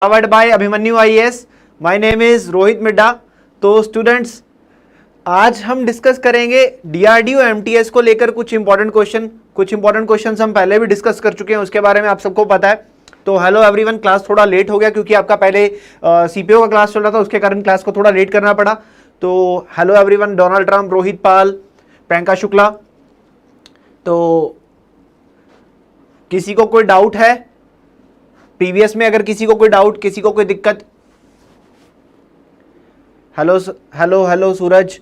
powered by Abhimanyu IAS। My name is Rohit Midda. तो students, आज हम डिस्कस करेंगे डीआरडीओ एमटीएस को लेकर कुछ इंपॉर्टेंट क्वेश्चन हम पहले भी डिस्कस कर चुके हैं, उसके बारे में आप सबको पता है। तो हेलो एवरीवन, क्लास थोड़ा लेट हो गया क्योंकि आपका पहले सीपीओ का क्लास चल रहा था, उसके कारण क्लास को थोड़ा लेट करना पड़ा। तो hello everyone, Donald Trump, Rohit Pal, Priyanka Shukla. तो किसी को कोई डाउट है प्रीवियस में? अगर किसी को कोई डाउट, किसी को कोई दिक्कत? हेलो हेलो हेलो सूरज।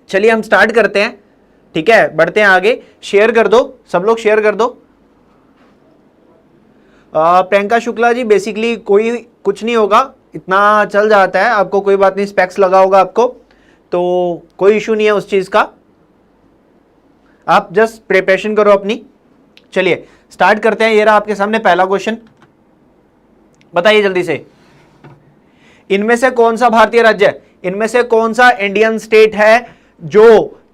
चलिए हम स्टार्ट करते हैं, ठीक है, बढ़ते हैं आगे। शेयर कर दो, सब लोग शेयर कर दो। प्रियंका शुक्ला जी, बेसिकली कोई कुछ नहीं होगा, इतना चल जाता है, आपको कोई बात नहीं, स्पेक्स लगा होगा आपको, तो कोई इशू नहीं है उस चीज का, आप जस्ट प्रिपरेशन करो अपनी। चलिए स्टार्ट करते हैं। ये रहा आपके सामने पहला क्वेश्चन, बताइए जल्दी से। इनमें से कौन सा भारतीय राज्य है, इनमें से कौन सा इंडियन स्टेट है जो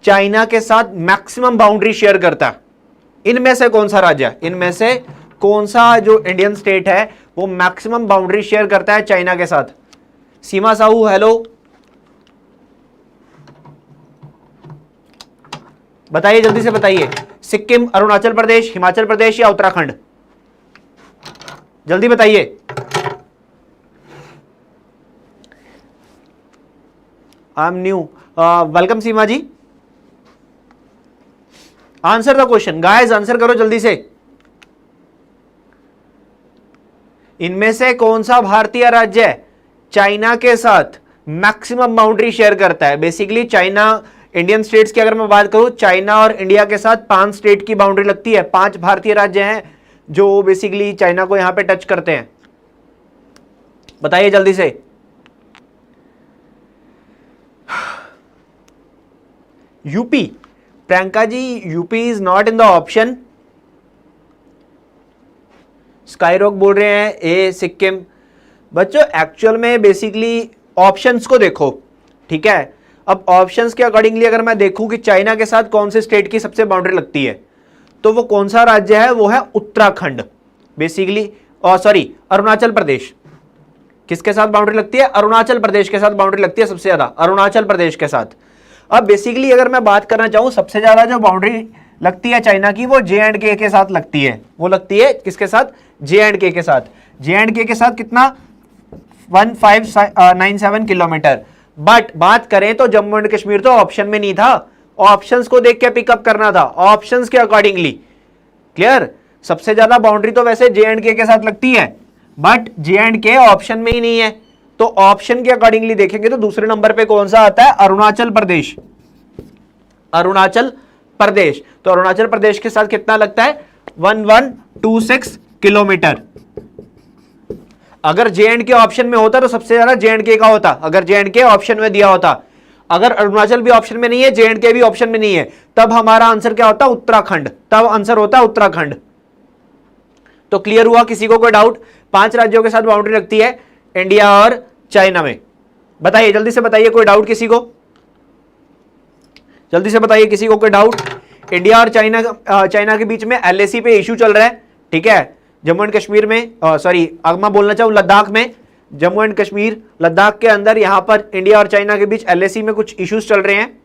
चाइना के साथ मैक्सिमम बाउंड्री शेयर करता है? इनमें से कौन सा राज्य है, इनमें से कौन सा जो इंडियन स्टेट है वो मैक्सिमम बाउंड्री शेयर करता है चाइना के साथ? सीमा साहू हेलो, बताइए जल्दी से बताइए। सिक्किम, अरुणाचल प्रदेश, हिमाचल प्रदेश या उत्तराखंड? जल्दी बताइए। I am new, welcome Seema ji. Answer the question guys, answer करो जल्दी से। इनमें से कौन सा भारतीय राज्य है चाइना के साथ मैक्सिमम बाउंड्री शेयर करता है? बेसिकली चाइना, इंडियन स्टेट्स की अगर मैं बात करूं, चाइना और इंडिया के साथ 5 स्टेट की बाउंड्री लगती है, 5 भारतीय राज्य हैं जो बेसिकली चाइना को यहां पे टच करते हैं। बताइए जल्दी से। UP, Priyanka ji, UP is not in the option. Skyrock बोल रहे हैं ए सिक्किम। बच्चों एक्चुअल में बेसिकली ऑप्शंस को देखो, ठीक है। अब ऑप्शंस के अकॉर्डिंगली अगर मैं देखूं कि चाइना के साथ कौन से स्टेट की सबसे बाउंड्री लगती है, तो वो कौन सा राज्य है? वो है उत्तराखंड बेसिकली, और सॉरी अरुणाचल प्रदेश। किसके साथ बाउंड्री लगती है? अरुणाचल प्रदेश के साथ बाउंड्री लगती है सबसे ज्यादा, अरुणाचल प्रदेश के साथ। अब बेसिकली अगर मैं बात करना चाहूं, सबसे ज्यादा जो बाउंड्री लगती है चाइना की वो JNK के साथ लगती है। वो लगती है किसके साथ? JNK के साथ। JNK के साथ कितना? 1597 किलोमीटर। बट बात करें तो जम्मू एंड कश्मीर तो ऑप्शन में नहीं था, ऑप्शंस को देख के पिकअप करना था, ऑप्शंस के अकॉर्डिंगली। क्लियर? सबसे ज्यादा बाउंड्री तो वैसे JNK के साथ लगती है, बट JNK ऑप्शन में ही नहीं है, तो ऑप्शन के अकॉर्डिंगली देखेंगे तो दूसरे नंबर पे कौन सा आता है? अरुणाचल प्रदेश। अरुणाचल प्रदेश, तो अरुणाचल प्रदेश के साथ कितना लगता है? 1126 किलोमीटर। अगर JNK ऑप्शन में होता तो सबसे ज्यादा JNK का होता, अगर JNK ऑप्शन में दिया होता। अगर अरुणाचल भी ऑप्शन में नहीं है, JNK भी ऑप्शन में नहीं है, तब हमारा आंसर क्या होता? उत्तराखंड। तब आंसर होता उत्तराखंड। तो क्लियर हुआ? किसी को कोई डाउट? 5 राज्यों के साथ बाउंड्री रखती है इंडिया और चाइना में। बताइए जल्दी से बताइए, कोई डाउट किसी को? जल्दी से बताइए किसी को कोई डाउट? इंडिया और चाइना के बीच में LAC पे इश्यू चल रहा है, ठीक है। जम्मू एंड कश्मीर में, सॉरी अब मैं बोलना चाहूँ लद्दाख में, जम्मू एंड कश्मीर लद्दाख के अंदर यहाँ पर इंडिया और चाइना के बीच LAC में कुछ इश्यूज चल रहे हैं।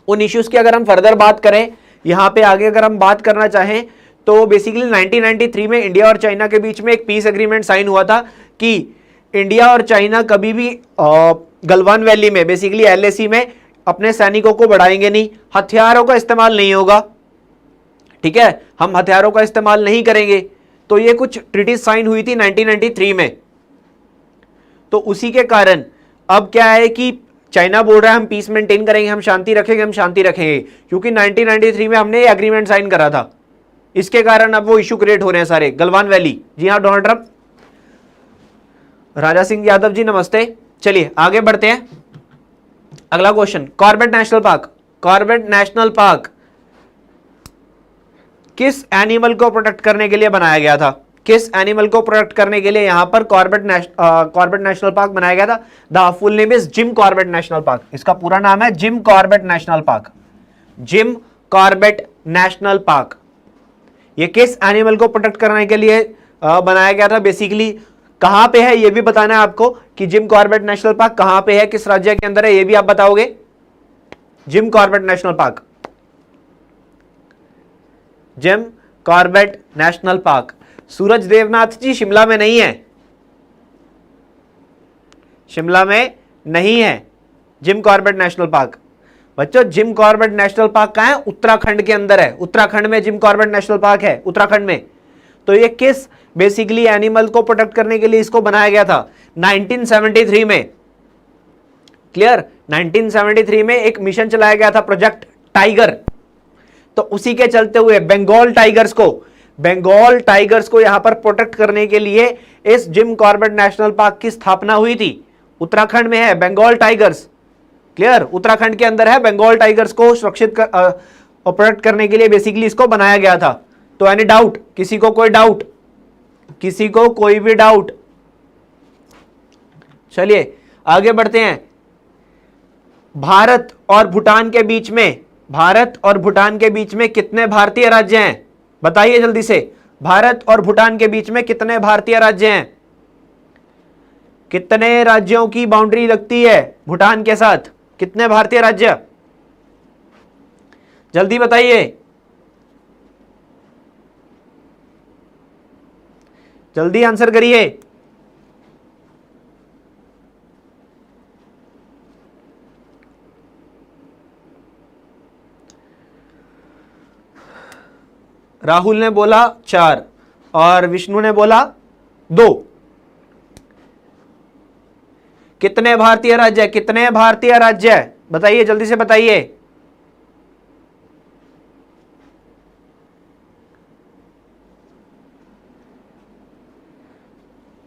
उन इश्यूज की अगर हम फर्दर बात करें, यहाँ पे आगे अगर हम बात करना चाहें, तो बेसिकली 1993 में इंडिया और चाइना के बीच में एक पीस एग्रीमेंट साइन हुआ था कि इंडिया और चाइना कभी भी गलवान वैली में, बेसिकली LAC में अपने सैनिकों को बढ़ाएंगे नहीं, हथियारों का इस्तेमाल नहीं होगा, ठीक है, हम हथियारों का इस्तेमाल नहीं करेंगे। तो ये कुछ ट्रीटीज साइन हुई थी 1993 में। तो उसी के कारण अब क्या है कि चाइना बोल रहा है हम पीस मेंटेन करेंगे, हम शांति रखेंगे, हम शांति रखेंगे, क्योंकि 1993 में हमने ये एग्रीमेंट साइन करा था। इसके कारण अब वो इश्यू क्रिएट हो रहे हैं सारे, गलवान वैली। जी हाँ डोनाल्ड ट्रम्प। राजा सिंह यादव जी नमस्ते। चलिए आगे बढ़ते हैं। अगला question, Corbett National park. Corbett National park किस एनिमल को प्रोटेक्ट करने के लिए बनाया गया था? किस एनिमल को प्रोटेक्ट करने के लिए यहां पर कॉर्बेट नेशनल पार्क बनाया गया था? The full name is gym Corbett National park. इसका पूरा नाम है Jim Corbett National Park. Jim Corbett National park. ये किस एनिमल को प्रोटेक्ट करने के लिए बनाया गया था? बेसिकली कहां पे है ये भी बताना है आपको कि जिम कॉर्बेट नेशनल पार्क कहां पे है, किस राज्य के अंदर है, ये भी आप बताओगे। Jim Corbett National Park, Jim Corbett National Park Suraj Devnath ji Shimla में नहीं है, शिमला में नहीं है जिम कॉर्बेट नेशनल पार्क। बच्चों जिम कॉर्बेट नेशनल पार्क कहां है, उत्तराखंड के अंदर है, उत्तराखंड में जिम कॉर्बेट नेशनल पार्क है, उत्तराखंड में। तो ये किस बेसिकली एनिमल को प्रोटेक्ट करने के लिए इसको बनाया गया था, 1973 में। क्लियर, 1973 में एक मिशन चलाया गया था, प्रोजेक्ट टाइगर। तो उसी के चलते हुए बंगाल टाइगर्स को यहां पर प्रोटेक्ट करने के लिए इस जिम कॉर्बेट नेशनल पार्क की स्थापना हुई थी। उत्तराखंड में है बंगाल टाइगर्स। क्लियर, उत्तराखंड के अंदर है, बंगाल टाइगर्स को सुरक्षित प्रोटेक्ट करने के लिए बेसिकली इसको बनाया गया था। तो एनी डाउट, किसी को कोई डाउट, किसी को कोई भी डाउट? चलिए आगे बढ़ते हैं। भारत और भूटान के बीच में, भारत और भूटान के बीच में कितने भारतीय राज्य हैं, बताइए जल्दी से। भारत और भूटान के बीच में कितने भारतीय राज्य हैं, कितने राज्यों की बाउंड्री लगती है भूटान के साथ, कितने भारतीय राज्य, जल्दी बताइए, जल्दी आंसर करिए। राहुल ने बोला 4 और विष्णु ने बोला 2। कितने भारतीय राज्य, कितने भारतीय राज्य बताइए, जल्दी से बताइए।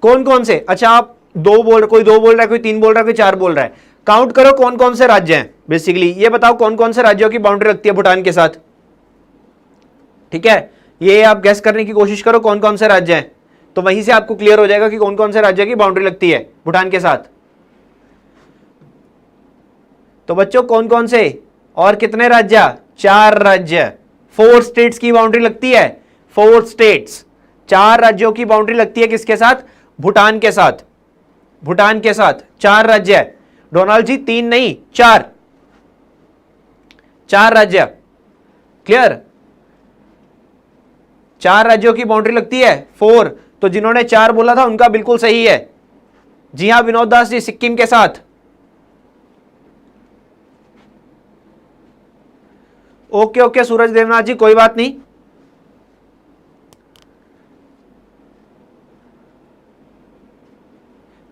कौन कौन से? अच्छा आप 2 बोल, कोई 2 बोल रहा है, कोई 3 बोल रहा है, कोई 4 बोल रहा है। काउंट करो कौन कौन से राज्य हैं बेसिकली, ये बताओ कौन कौन से राज्यों की बाउंड्री लगती है भूटान के साथ। ठीक है, ये आप गैस करने की कोशिश करो कौन कौन से राज्य हैं, तो वहीं से आपको क्लियर हो जाएगा कि कौन कौन से राज्य की बाउंड्री लगती है भूटान के साथ। तो बच्चों कौन कौन से और कितने राज्य? 4 राज्य, 4 स्टेट्स की बाउंड्री लगती है, 4 स्टेट्स, 4 राज्यों की बाउंड्री लगती है किसके साथ? भूटान के साथ, भूटान के साथ 4 राज्य है। डोनाल्ड जी 3 नहीं 4, 4 राज्य। क्लियर, 4 राज्यों की बाउंड्री लगती है 4। तो जिन्होंने 4 बोला था उनका बिल्कुल सही है। जी हां विनोद दास जी, सिक्किम के साथ। ओके ओके सूरज देवनाथ जी, कोई बात नहीं।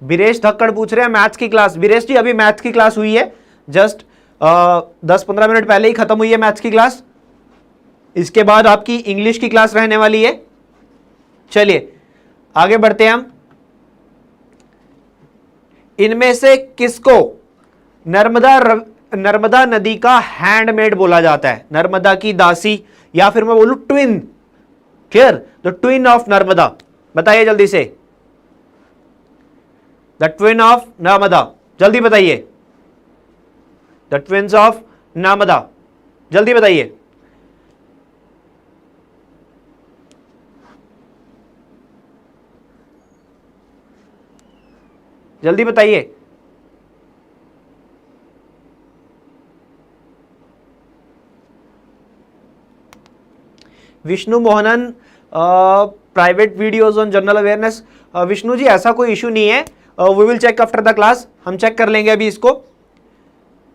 बीरेश धक्कड़ पूछ रहे हैं मैथ्स की क्लास। बीरेश जी अभी मैथ्स की क्लास हुई है, जस्ट 10-15 मिनट पहले ही खत्म हुई है मैथ्स की क्लास। इसके बाद आपकी इंग्लिश की क्लास रहने वाली है। चलिए आगे बढ़ते हैं हम। इनमें से किसको नर्मदा नदी का हैंडमेड बोला जाता है? नर्मदा की दासी, या फिर मैं बोलूं twin. Clear, the twin of Narmada, बताइए जल्दी से। द ट्विन ऑफ नर्मदा, जल्दी बताइए। द ट्विन्स ऑफ नर्मदा, जल्दी बताइए। जल्दी बताइए। Vishnu Mohanan, private videos on general awareness. Vishnu ji ऐसा कोई इशू नहीं है, we will check after the class. हम चेक कर लेंगे अभी इसको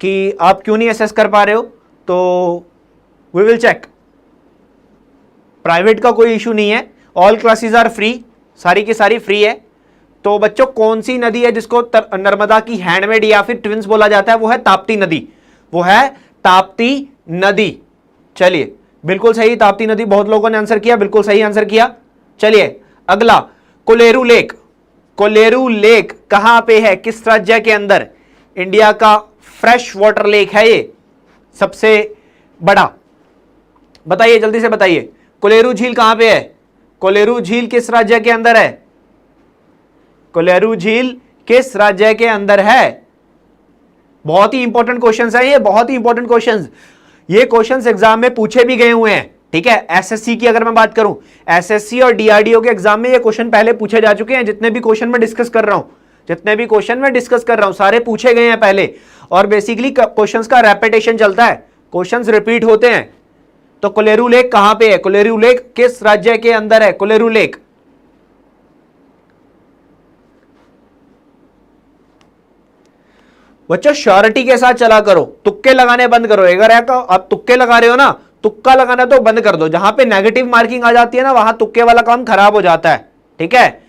कि आप क्यों नहीं असेस कर पा रहे हो, तो वी विल चेक। प्राइवेट का कोई इशू नहीं है, ऑल क्लासेस आर फ्री, सारी की सारी फ्री है। तो बच्चों कौन सी नदी है जिसको नर्मदा की हैंडमेड या फिर ट्विंस बोला जाता है? वो है ताप्ती नदी, वो है ताप्ती नदी। चलिए बिल्कुल सही, ताप्ती नदी। बहुत लोगों ने आंसर किया, बिल्कुल सही आंसर किया। चलिए अगला, कोलेरू लेक। कोलेरू लेक कहां पे है, किस राज्य के अंदर? इंडिया का फ्रेश वाटर लेक है ये, सबसे बड़ा। बताइए जल्दी से बताइए, कोलेरू झील कहां पे है? कोलेरू झील किस राज्य के अंदर है? कोलेरू झील किस राज्य के अंदर है? बहुत ही इंपॉर्टेंट क्वेश्चंस है ये, बहुत ही इंपॉर्टेंट क्वेश्चंस। ये क्वेश्चंस एग्जाम में पूछे भी गए हुए हैं। ठीक है। एसएससी की अगर मैं बात करूं, एसएससी और डीआरडीओ के एग्जाम में ये क्वेश्चन पहले पूछे जा चुके हैं। जितने भी क्वेश्चन मैं डिस्कस कर रहा हूं सारे पूछे गए हैं पहले। और बेसिकली क्वेश्चंस का रेपिटेशन चलता है, क्वेश्चंस रिपीट होते हैं। तो कोलेरू लेक कहां पे है? कोलेरू लेक किस राज्य के अंदर है? कोलेरू लेक बच्चों श्योरिटी के साथ चला करो, तुक्के लगाने बंद करो। अगर आप तुक्के लगा रहे हो ना, तुक्का लगाना तो बंद कर दो। जहां पे नेगेटिव मार्किंग आ जाती है ना, वहां तुक्के वाला काम खराब हो जाता है। ठीक है,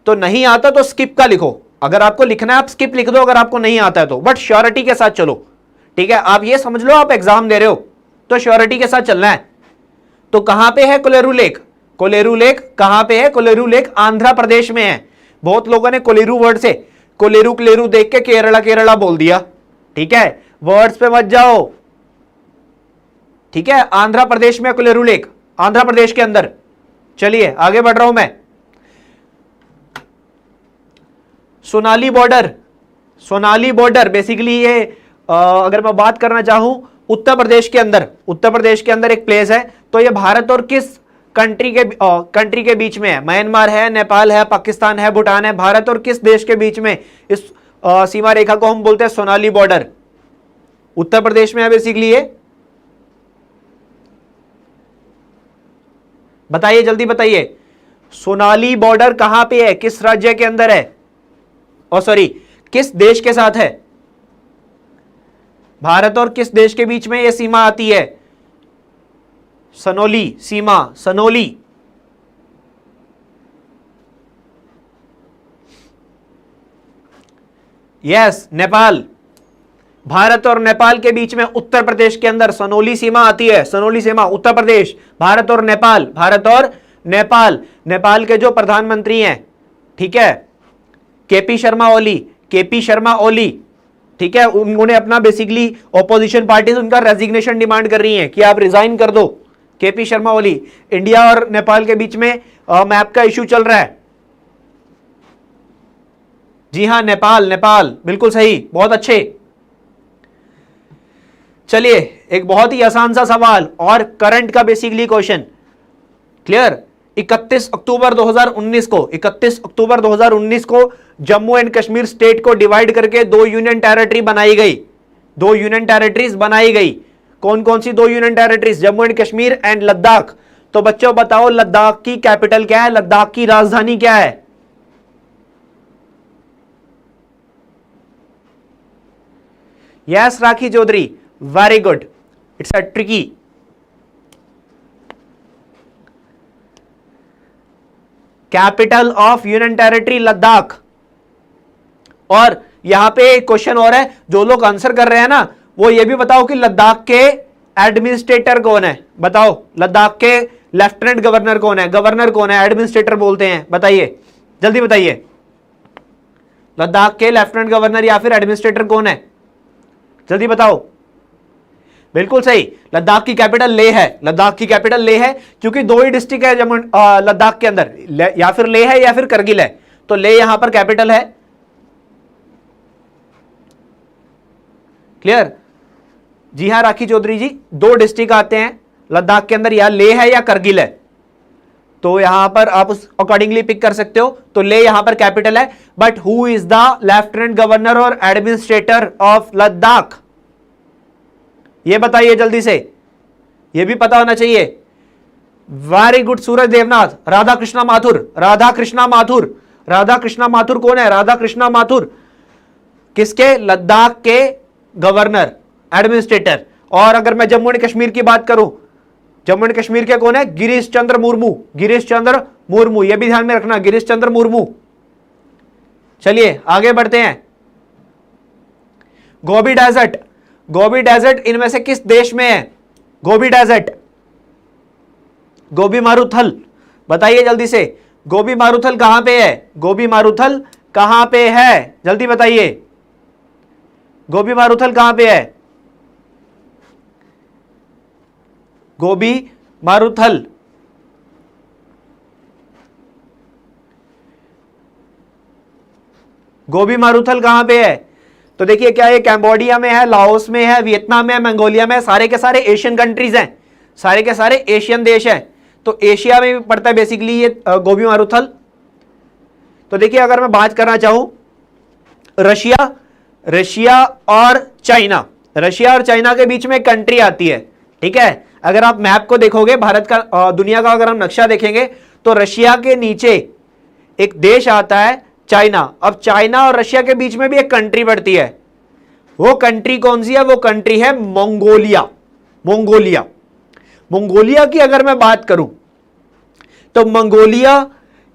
तो नहीं आता तो स्किप का लिखो। अगर आपको लिखना है आप स्किप लिख दो, अगर आपको नहीं आता है तो, बट श्योरिटी के साथ चलो। ठीक है, आप ये समझ लो आप एग्जाम दे रहे हो तो श्योरिटी के साथ चलना है। तो कहां पे है कोलेरू लेक? कोलेरू लेक कहां पे है? कोलेरू लेक आंध्र प्रदेश में है। बहुत लोगों ने कोलेरू वर्ड से कोलेरू क्लेरू देख के केरला केरला बोल दिया। ठीक है, वर्ड्स पे मत जाओ। ठीक है, आंध्र प्रदेश में कोलेरू लेक, आंध्र प्रदेश के अंदर। चलिए आगे बढ़ रहा हूं मैं। Sonali border, Sonali border basically ये अगर मैं बात करना चाहूं उत्तर प्रदेश के अंदर एक प्लेस है। तो ये भारत और किस कंट्री के बीच में है? म्यांमार है, नेपाल है, पाकिस्तान है, भूटान है। भारत और किस देश के बीच में इस सीमा रेखा को हम बोलते हैं सोनाली बॉर्डर? उत्तर प्रदेश में है बेसिकली ये। बताइए, जल्दी बताइए, सोनाली बॉर्डर कहां पे है? किस राज्य के अंदर है? किस देश के साथ है? भारत और किस देश के बीच में यह सीमा आती है? सनोली सीमा, सनोली। यस, नेपाल। भारत और नेपाल के बीच में उत्तर प्रदेश के अंदर सनोली सीमा आती है। सनोली सीमा उत्तर प्रदेश, भारत और नेपाल, भारत और नेपाल। नेपाल के जो प्रधानमंत्री हैं, ठीक है, केपी शर्मा ओली, ठीक है, उन्होंने अपना बेसिकली ऑपोजिशन पार्टी से उनका रेजिग्नेशन डिमांड कर रही हैं कि आप रिजाइन कर दो। केपी शर्मा ओली। इंडिया और नेपाल के बीच में मैप का इश्यू चल रहा है। जी हां, नेपाल, बिल्कुल सही, बहुत अच्छे। चलिए एक बहुत ही आसान सा सवाल और करंट का बेसिकली क्वेश्चन। क्लियर? 31 अक्टूबर 2019 को जम्मू एंड कश्मीर स्टेट को डिवाइड करके 2 यूनियन टेरिटरी बनाई गई। 2 यूनियन टेरिटरीज बनाई गई। कौन कौन सी 2 union territories? Jammu and Kashmir and Ladakh. तो बच्चों बताओ लद्दाख की कैपिटल क्या है? लद्दाख की राजधानी क्या है? Yes Rakhi Chaudhary, very good. It's a tricky. Capital of union territory Ladakh. और यहां पे एक क्वेश्चन और है, जो लोग आंसर कर रहे हैं ना, वो ये भी बताओ कि लद्दाख के एडमिनिस्ट्रेटर कौन है? बताओ लद्दाख के लेफ्टिनेंट गवर्नर कौन है? गवर्नर कौन है? एडमिनिस्ट्रेटर बोलते हैं। बताइए, जल्दी बताइए, लद्दाख के लेफ्टिनेंट गवर्नर या फिर एडमिनिस्ट्रेटर कौन है? जल्दी बताओ। बिल्कुल सही, लद्दाख की कैपिटल लेह है। लद्दाख की कैपिटल लेह है क्योंकि 2 ही डिस्ट्रिक्ट है जम्मू लद्दाख के अंदर, या फिर लेह है या फिर करगिल है। तो लेह यहां पर कैपिटल है। क्लियर? जी हां राखी चौधरी जी, 2 डिस्ट्रिक्ट आते हैं लद्दाख के अंदर, या लेह है या करगिल है। तो यहां पर आप उस अकॉर्डिंगली पिक कर सकते हो। तो लेह यहां पर कैपिटल है। But who is the lieutenant governor और एडमिनिस्ट्रेटर ऑफ लद्दाख? ये बताइए जल्दी से, ये भी पता होना चाहिए। वेरी गुड सूरज देवनाथ। राधा कृष्णा माथुर कौन है? राधा कृष्णा माथुर किसके? लद्दाख के गवर्नर, एडमिनिस्ट्रेटर। और अगर मैं जम्मू एंड कश्मीर की बात करूं, जम्मू एंड कश्मीर के कौन है? गिरीश चंद्र मुर्मू। यह भी ध्यान में रखना, गिरीश चंद्र मुर्मू। चलिए आगे बढ़ते हैं। गोबी डेजर्ट इनमें से किस देश में है? गोबी डेजर्ट, गोबी मारुथल। बताइए जल्दी से, गोबी मारुथल कहां पे है? गोबी मारुथल कहां पे है? जल्दी बताइए, गोबी मारुथल कहां पे है? गोबी मारुथल। गोबी मारुथल कहां पे है? तो देखिए क्या ये कैम्बोडिया में है, लाओस में है, वियतनाम में है, मंगोलिया में है। सारे के सारे एशियन कंट्रीज हैं। सारे के सारे एशियन देश हैं, तो एशिया में भी पड़ता है बेसिकली ये गोबी मारुथल। तो देखिए अगर मैं बात करना चाहूं रशिया और चाइना, रशिया और चाइना के बीच में एक कंट्री आती है, ठीक है। अगर आप मैप को देखोगे भारत का, दुनिया का अगर हम नक्शा देखेंगे तो रशिया के नीचे एक देश आता है चाइना। अब चाइना और रशिया के बीच में भी एक कंट्री पड़ती है, वो कंट्री कौन सी है? वो कंट्री है मंगोलिया। मंगोलिया मंगोलिया की अगर मैं बात करूं तो मंगोलिया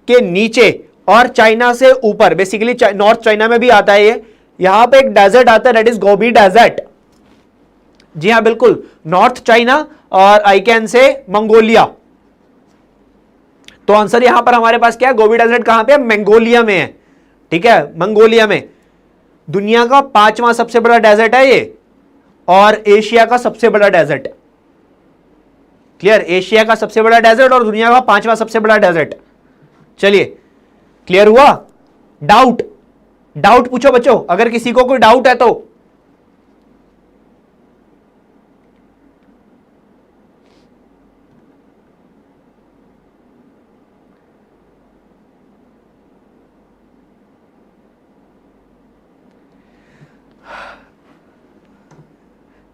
के नीचे और चाइना से ऊपर बेसिकली नॉर्थ चाइना में भी आता है ये, यहां पे एक डेजर्ट आता है, दैट इज गोबी डेजर्ट। जी हां बिल्कुल, नॉर्थ चाइना और आई कैन से मंगोलिया। तो आंसर यहां पर हमारे पास क्या है? गोबी डेजर्ट कहां पे है? मंगोलिया में है, ठीक है, मंगोलिया में। दुनिया का 5वां सबसे बड़ा डेजर्ट है ये, और एशिया का सबसे बड़ा डेजर्ट। क्लियर? एशिया का सबसे बड़ा डेजर्ट और दुनिया का 5वां सबसे बड़ा डेजर्ट। चलिए, क्लियर हुआ? डाउट पूछो बच्चों, अगर किसी को कोई डाउट है तो।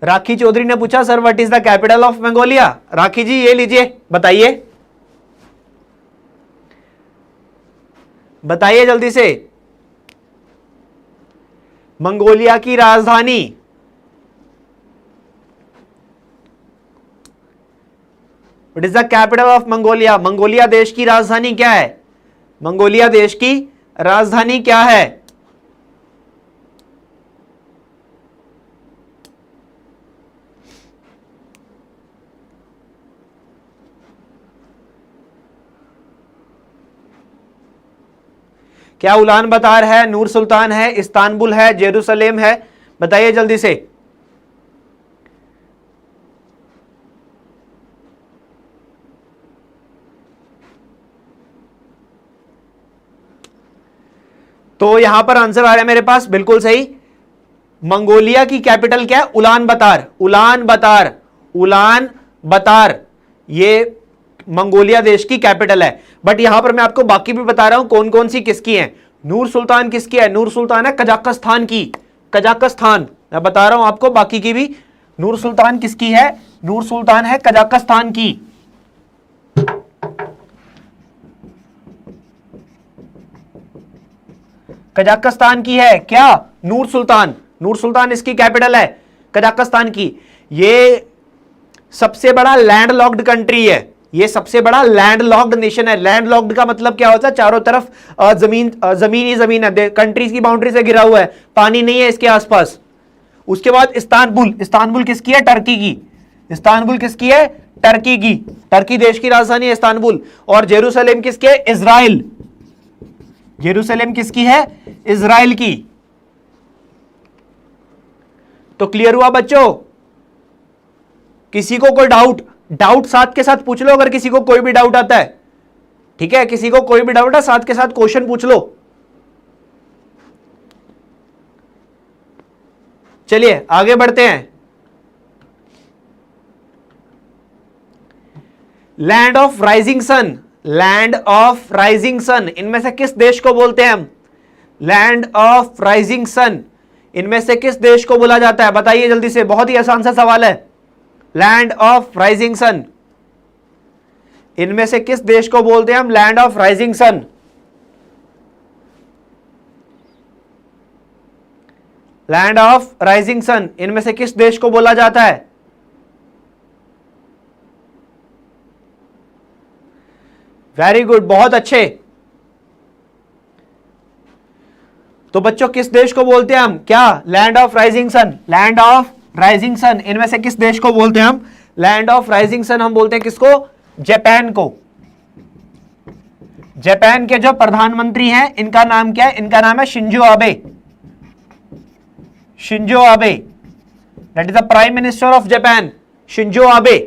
राखी चौधरी ने पूछा sir what is the capital of Mongolia. Rakhi ji ये लीजिए, बताइए बताइए जल्दी से, मंगोलिया की राजधानी। What is the capital of Mongolia? Mongolia देश की राजधानी क्या है? मंगोलिया देश की राजधानी क्या है? क्या उलान बतार है, नूर सुल्तान है, इस्तांबुल है, जेरूसलेम है? बताइए जल्दी से। तो यहां पर आंसर आ रहा है मेरे पास, बिल्कुल सही। मंगोलिया की कैपिटल क्या है? उलान बतार। उलान बतार, उलान बतार ये मंगोलिया देश की कैपिटल है। बट यहां पर मैं आपको बाकी भी बता रहा हूं कौन कौन सी किसकी है। नूर सुल्तान किसकी है? नूर सुल्तान है कजाकिस्तान की। कजाकिस्तान, मैं बता रहा हूं आपको बाकी की भी। नूर सुल्तान किसकी है? नूर सुल्तान है कजाकिस्तान की। कजाकिस्तान की है क्या? नूर सुल्तान। नूर सुल्तान इसकी कैपिटल है कजाकिस्तान की। ये सबसे बड़ा लैंड लॉक्ड कंट्री है, ये सबसे बड़ा लैंड लॉक्ड नेशन है। लैंड लॉक्ड का मतलब क्या होता है? चारों तरफ जमीन ही जमीन है, कंट्रीज की बाउंड्री से घिरा हुआ है, पानी नहीं है इसके आसपास। उसके बाद इस्तांबुल। इस्तांबुल किसकी है? टर्की की। इस्तांबुल किसकी है? टर्की की। टर्की देश की राजधानी है इस्तांबुल। और जेरूसलेम किसकी है? इजराइल। जेरूसलेम किसकी है? इजराइल की। तो क्लियर हुआ बच्चों? किसी को कोई डाउट साथ के साथ पूछ लो, अगर किसी को कोई भी डाउट आता है, ठीक है, किसी को कोई भी डाउट है साथ के साथ क्वेश्चन पूछ लो। चलिए आगे बढ़ते हैं। Land of rising sun, land of rising sun इनमें से किस देश को बोलते हैं हम? लैंड ऑफ राइजिंग सन इनमें से किस देश को बोला जाता है? बताइए जल्दी से, बहुत ही आसान सा सवाल है। लैंड ऑफ राइजिंग सन इनमें से किस देश को बोलते हैं हम? Land of rising sun. Land of rising sun इनमें से किस देश को बोला जाता है? वेरी गुड, बहुत अच्छे। तो बच्चों किस देश को बोलते हैं हम? क्या? Land of rising sun. Land of rising sun इनमें से किस देश को बोलते हैं हम? लैंड ऑफ राइजिंग सन हम बोलते हैं किसको? जापान को। जापान के जो प्रधानमंत्री हैं इनका नाम क्या है? इनका नाम है Shinzo Abe. Shinzo Abe, that is the prime minister of Japan, Shinzo Abe.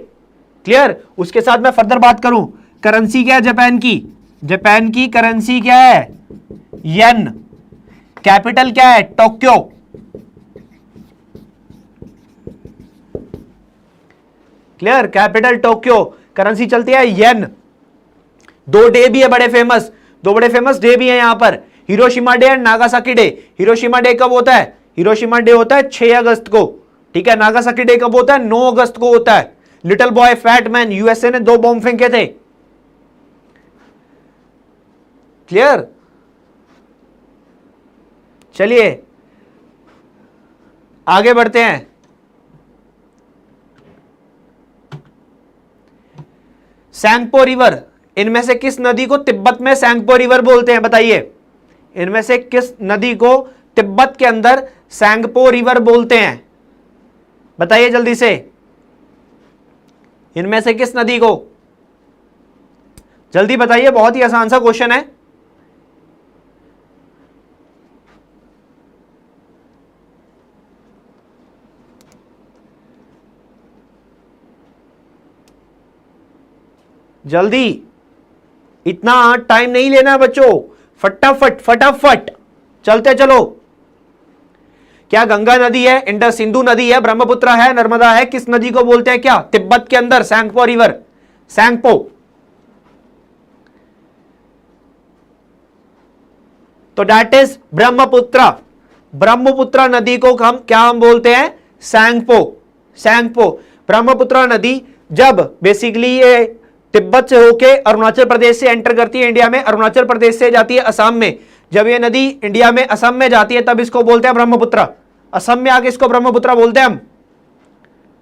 Clear? उसके साथ मैं फर्दर बात करूं, करेंसी क्या है जापान की? जापान की करेंसी क्या है? येन। कैपिटल क्या है? Tokyo. Clear, capital Tokyo, currency चलती है येन। दो डे भी है बड़े फेमस, दो बड़े फेमस डे भी है यहां पर, Hiroshima day and Nagasaki day. Hiroshima day कब होता है? हिरोशिमा डे होता है 6 अगस्त को, ठीक है। नागासाकी डे कब होता है? 9 अगस्त को होता है। Little boy fat man, USA ने 2 बॉम्ब फेंके थे। क्लियर, चलिए आगे बढ़ते हैं। सैंगपो रिवर, इनमें से किस नदी को तिब्बत में सैंगपो रिवर बोलते हैं? बताइए, इनमें से किस नदी को तिब्बत के अंदर सैंगपो रिवर बोलते हैं? बताइए जल्दी से, इनमें से किस नदी को? जल्दी बताइए, बहुत ही आसान सा क्वेश्चन है। जल्दी, इतना टाइम नहीं लेना बच्चों, फटाफट फटाफट चलते चलो। क्या गंगा नदी है, इंडस सिंधु नदी है, ब्रह्मपुत्र है, नर्मदा है? किस नदी को बोलते हैं क्या तिब्बत के अंदर सैंगपो रिवर? सैंगपो। तो दैट इज ब्रह्मपुत्र। ब्रह्मपुत्र नदी को हम क्या बोलते हैं? सैंगपो। सैंगपो। ब्रह्मपुत्र नदी जब बेसिकली ये तिब्बत से होके अरुणाचल प्रदेश से एंटर करती है इंडिया में, अरुणाचल प्रदेश से जाती है असम में, जब ये नदी इंडिया में असम में जाती है तब इसको बोलते हैं ब्रह्मपुत्र। असम में आके इसको ब्रह्मपुत्र बोलते हैं हम,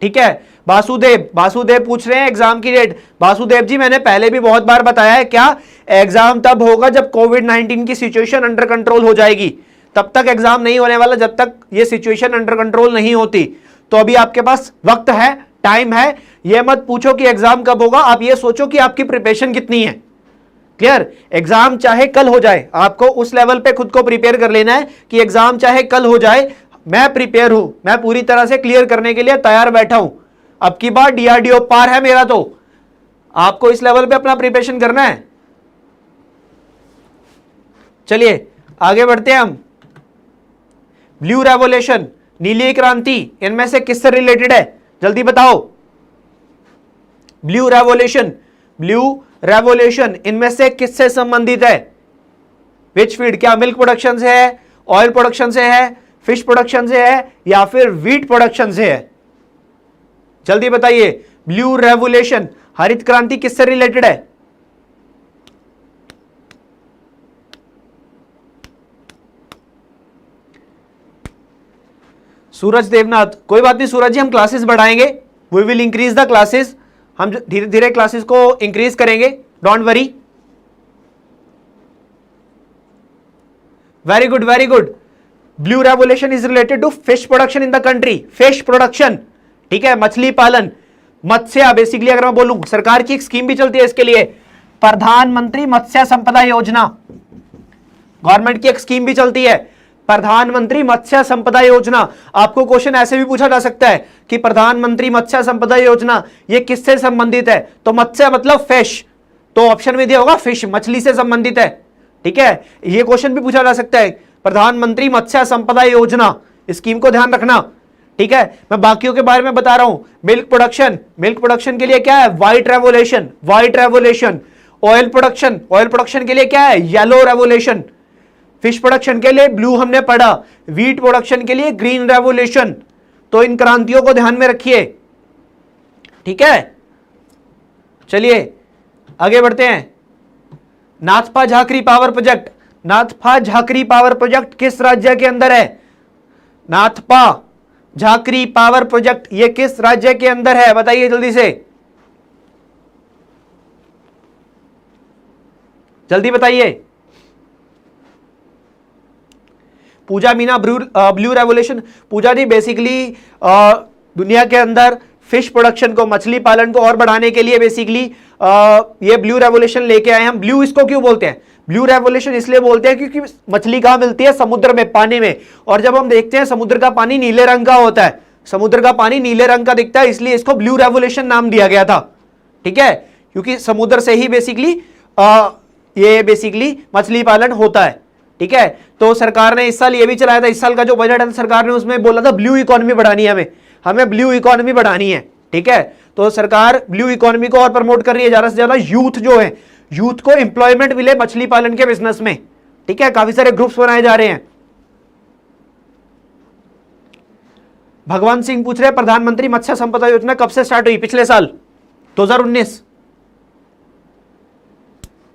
ठीक है। वासुदेव पूछ रहे हैं एग्जाम की डेट। वासुदेव जी, मैंने पहले भी बहुत बार बताया है, क्या एग्जाम तब होगा जब कोविड-19 की सिचुएशन अंडर कंट्रोल हो जाएगी। तब तक एग्जाम नहीं होने वाला जब तक ये सिचुएशन अंडर कंट्रोल नहीं होती। तो अभी आपके पास वक्त है, टाइम है। ये मत पूछो कि एग्जाम कब होगा, आप ये सोचो कि आपकी प्रिपरेशन कितनी है। क्लियर, एग्जाम चाहे कल हो जाए, आपको उस लेवल पे खुद को प्रिपेयर कर लेना है कि एग्जाम चाहे कल हो जाए, मैं प्रिपेयर हूं, मैं पूरी तरह से क्लियर करने के लिए तैयार बैठा हूं। अब की बार डीआरडीओ पार है मेरा, तो आपको इस लेवल पे अपना प्रिपरेशन करना है। चलिए आगे बढ़ते हैं हम। ब्लू रेवोल्यूशन, नीली क्रांति, इनमें से किससे रिलेटेड है? जल्दी बताओ। ब्लू रेवोल्यूशन इनमें से किससे संबंधित है? विच फीड, क्या मिल्क प्रोडक्शन से है, ऑयल प्रोडक्शन से है, फिश प्रोडक्शन से है, या फिर व्हीट प्रोडक्शन से है? जल्दी बताइए। ब्लू रेवोल्यूशन, हरित क्रांति, किससे रिलेटेड है? सूरज देवनाथ, कोई बात नहीं सूरज जी, हम क्लासेस बढ़ाएंगे, we will increase the classes, हम धीरे धीरे क्लासेस को इंक्रीज करेंगे, don't worry. Very good very good. Blue revolution is related to fish production in the country, fish production, ठीक है, मछली पालन, मत्स्य। बेसिकली अगर मैं बोलूं, सरकार की एक स्कीम भी चलती है इसके लिए, प्रधानमंत्री मत्स्य संपदा योजना। गवर्नमेंट की एक स्कीम भी चलती है, प्रधानमंत्री मत्स्य संपदा योजना। आपको क्वेश्चन ऐसे भी पूछा जा सकता है कि प्रधानमंत्री मत्स्य संपदा योजना ये किससे संबंधित है? तो मत्स्य मतलब फिश, तो ऑप्शन में दिया होगा फिश, मछली से संबंधित है, ठीक है। ये क्वेश्चन भी पूछा जा सकता है, प्रधानमंत्री मत्स्य संपदा योजना, स्कीम को ध्यान रखना, ठीक है। मैं बाकियों के बारे में बता रहा हूं। मिल्क प्रोडक्शन के लिए क्या है? White revolution. ऑयल प्रोडक्शन के लिए क्या है? Yellow revolution. फिश प्रोडक्शन के लिए ब्लू हमने पढ़ा, व्हीट प्रोडक्शन के लिए ग्रीन रेवोल्यूशन। तो इन क्रांतियों को ध्यान में रखिए, ठीक है। चलिए आगे बढ़ते हैं। नाथपा झाकरी पावर प्रोजेक्ट किस राज्य के अंदर है? नाथपा झाकरी पावर प्रोजेक्ट ये किस राज्य के अंदर है? बताइए जल्दी से, जल्दी बताइए। पूजा मीना, ब्लू रेवोल्यूशन। पूजा जी, बेसिकली दुनिया के अंदर फिश प्रोडक्शन को, मछली पालन को और बढ़ाने के लिए बेसिकली ये ब्लू रेवोल्यूशन लेके आए हम। ब्लू इसको क्यों बोलते हैं? ब्लू रेवोल्यूशन इसलिए बोलते हैं क्योंकि मछली कहां मिलती है? समुद्र में, पानी में। और जब हम देखते हैं समुद्र का पानी नीले रंग का होता है, समुद्र का पानी नीले रंग का दिखता है, इसलिए इसको ब्लू रेवोल्यूशन नाम दिया गया था, ठीक है। क्योंकि समुद्र से ही बेसिकली ये बेसिकली मछली पालन होता है, ठीक है। तो सरकार ने इस साल ये भी चलाया था, इस साल का जो बजट है सरकार ने उसमें बोला था ब्लू इकोनॉमी बढ़ानी है, हमें ब्लू इकोनॉमी बढ़ानी है, ठीक है, तो सरकार ब्लू इकोनॉमी को और प्रमोट कर रही है, ज्यादा से ज्यादा यूथ जो है, यूथ को एम्प्लॉयमेंट मिले मछली पालन के बिजनेस में। ठीक है, काफी सारे ग्रुप्स बनाए जा रहे हैं। भगवान सिंह पूछ रहे हैं प्रधानमंत्री मत्स्य संपदा योजना कब से स्टार्ट हुई? पिछले साल 2019।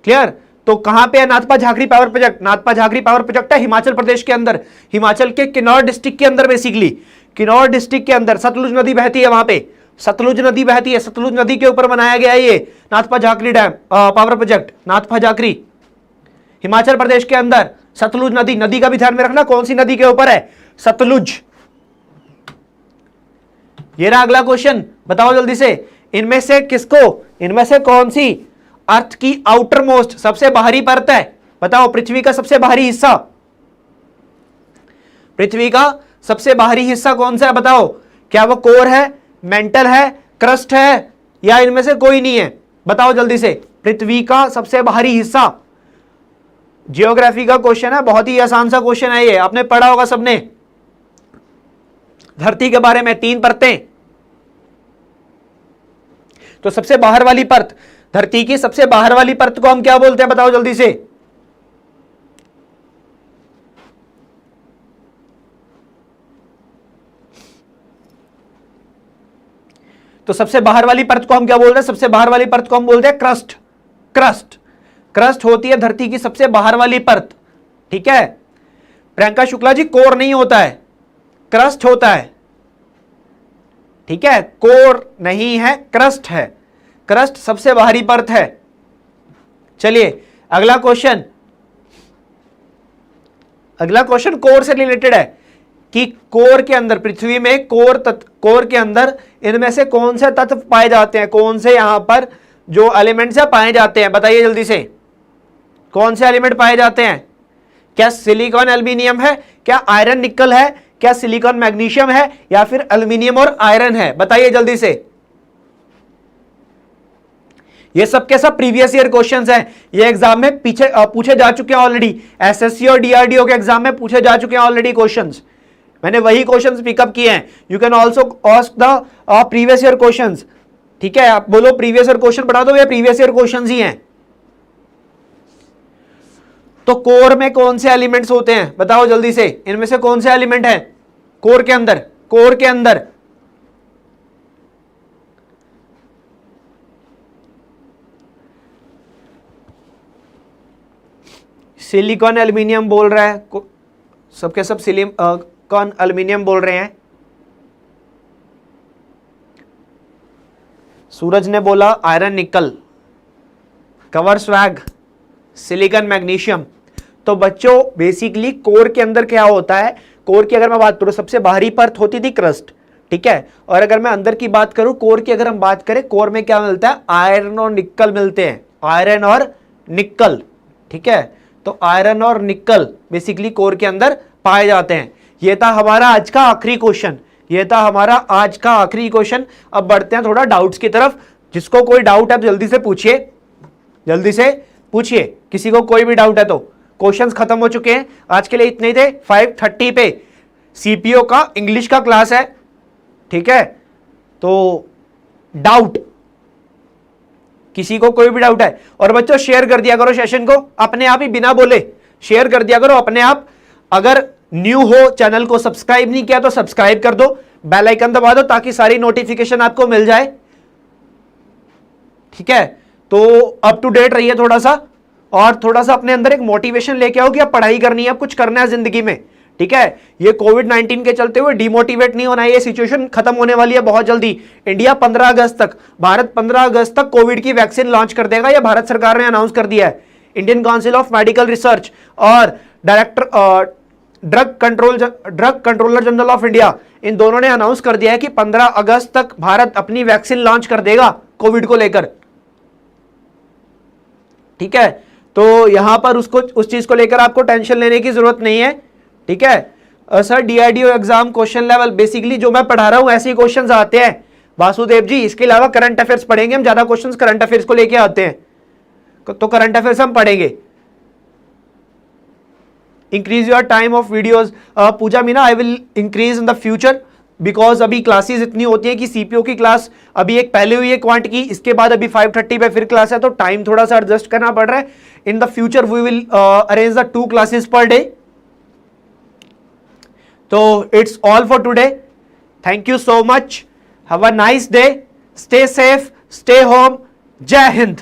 क्लियर? तो कहां पे है Nathpa Jhakri power project? Nathpa Jhakri power project है हिमाचल प्रदेश के अंदर, हिमाचल के किन्नौर डिस्ट्रिक्ट के अंदर। बेसिकली किन्नौर डिस्ट्रिक्ट के अंदर सतलुज नदी बहती है, वहां पे सतलुज नदी बहती है, सतलुज नदी के ऊपर बनाया गया है ये Nathpa Jhakri dam power project. Nathpa Jhakri Himachal Pradesh के अंदर, सतलुज नदी, नदी का भी ध्यान में रखना कौन सी नदी के ऊपर है, सतलुज। ये रहा अगला क्वेश्चन, बताओ जल्दी से, इनमें से किसको, इनमें से कौन सी अर्थ की आउटर मोस्ट सबसे बाहरी परत है? बताओ, पृथ्वी का सबसे बाहरी हिस्सा, पृथ्वी का सबसे बाहरी हिस्सा कौन सा है? बताओ, क्या वो कोर है, मेंटल है, क्रस्ट है, या इनमें से कोई नहीं है? बताओ जल्दी से, पृथ्वी का सबसे बाहरी हिस्सा। जियोग्राफी का क्वेश्चन है, बहुत ही आसान सा क्वेश्चन है ये, आपने पढ़ा होगा सबने, धरती के बारे में 3 परतें। तो सबसे बाहर वाली परत, धरती की सबसे बाहर वाली परत को हम क्या बोलते हैं? बताओ जल्दी से। तो सबसे बाहर वाली परत को हम क्या बोलते हैं? सबसे बाहर वाली परत को हम बोलते हैं क्रस्ट। क्रस्ट, क्रस्ट होती है धरती की सबसे बाहर वाली परत। ठीक है प्रियंका शुक्ला जी, कोर नहीं होता है, क्रस्ट होता है। ठीक है, कोर नहीं है, क्रस्ट है, क्रस्ट सबसे बाहरी परत है। चलिए अगला क्वेश्चन, अगला क्वेश्चन कोर से रिलेटेड है कि कोर के अंदर, पृथ्वी में कोर के अंदर इनमें से कौन से तत्व पाए जाते हैं, कौन से यहां पर जो एलिमेंट्स है पाए जाते हैं? बताइए जल्दी से, कौन से एलिमेंट पाए जाते हैं? क्या सिलिकॉन एल्यूमिनियम है, क्या आयरन निकल है, क्या सिलिकॉन मैग्नीशियम है, या फिर एल्यूमिनियम और आयरन है? बताइए जल्दी से। ये सब के सब प्रीवियस ईयर क्वेश्चंस हैं, ये एग्जाम में पीछे पूछे जा चुके हैं ऑलरेडी, एसएससी और डीआरडीओ के एग्जाम में पूछे जा चुके हैं ऑलरेडी क्वेश्चंस। मैंने वही क्वेश्चंस पिकअप किए हैं। You can also ask the previous year questions. ठीक है, आप बोलो प्रीवियस ईयर क्वेश्चन पढ़ा दो, ये प्रीवियस ईयर क्वेश्चंस ही हैं। तो कोर में कौन से एलिमेंट्स होते हैं? बताओ जल्दी से, इनमें से कौन से एलिमेंट है कोर के अंदर? कोर के अंदर सिलिकॉन एल्यूमिनियम बोल रहा है, सबके सब सिलिकॉन एल्यूमिनियम बोल रहे हैं। सूरज ने बोला आयरन निकल, कवर स्वैग सिलिकॉन मैग्नीशियम। तो बच्चों बेसिकली कोर के अंदर क्या होता है? कोर की अगर मैं बात करूं, सबसे बाहरी परत होती थी क्रस्ट। ठीक है, और अगर मैं अंदर की बात करूं, कोर की अगर हम बात करें, कोर में क्या मिलता है? आयरन और निकल मिलते हैं, आयरन और निकल। ठीक है, तो आयरन और निकल बेसिकली कोर के अंदर पाए जाते हैं। यह था हमारा आज का आखिरी क्वेश्चन, यह था हमारा आज का आखिरी क्वेश्चन। अब बढ़ते हैं थोड़ा डाउट्स की तरफ। जिसको कोई डाउट है जल्दी से पूछिए, जल्दी से पूछिए, किसी को कोई भी डाउट है तो। क्वेश्चंस खत्म हो चुके हैं, आज के लिए इतने ही थे। 5:30 पे सीपीओ का इंग्लिश का क्लास है। ठीक है, तो डाउट, किसी को कोई भी डाउट है, और बच्चों शेयर कर दिया करो सेशन को, अपने आप ही बिना बोले शेयर कर दिया करो अपने आप। अगर न्यू हो, चैनल को सब्सक्राइब नहीं किया तो सब्सक्राइब कर दो, बेल आइकन दबा दो ताकि सारी नोटिफिकेशन आपको मिल जाए। ठीक है, तो अप टू डेट रहिए थोड़ा सा, और थोड़ा सा अपने अंदर एक मोटिवेशन लेके आओ कि अब पढ़ाई करनी है, अब कुछ करना है जिंदगी में। ठीक है, ये कोविड-19 के चलते हुए डिमोटिवेट नहीं होना है, ये सिचुएशन खत्म होने वाली है बहुत जल्दी। इंडिया 15 अगस्त तक, भारत 15 अगस्त तक कोविड की वैक्सीन लॉन्च कर देगा, यह भारत सरकार ने अनाउंस कर दिया है। Indian Council of Medical Research और Director Drug Controller General of India, इन दोनों ने अनाउंस कर दिया है कि 15 अगस्त तक भारत अपनी वैक्सीन लॉन्च कर देगा कोविड को लेकर। ठीक है, तो यहां पर उस चीज को लेकर आपको टेंशन लेने की जरूरत नहीं है। ठीक है sir, DRDO exam question level basically जो मैं पढ़ा रहा हूं ऐसे ही क्वेश्चंस आते हैं वासुदेव जी। इसके अलावा करंट अफेयर्स पढ़ेंगे हम, ज्यादा क्वेश्चंस करंट अफेयर्स को लेके आते हैं, तो करंट अफेयर्स हम पढ़ेंगे। Increase your time of videos, Pooja Meena, I will increase in the future because अभी क्लासेस इतनी होती है कि सीपीओ की क्लास अभी एक पहले हुई है क्वांट की, इसके बाद अभी 5:30 पे फिर क्लास है, तो टाइम थोड़ा सा एडजस्ट करना पड़ रहा है. In the future we will arrange the 2 classes per day. तो it's all for today. Thank you so much. Have a nice day. Stay safe, stay home. Jai Hind.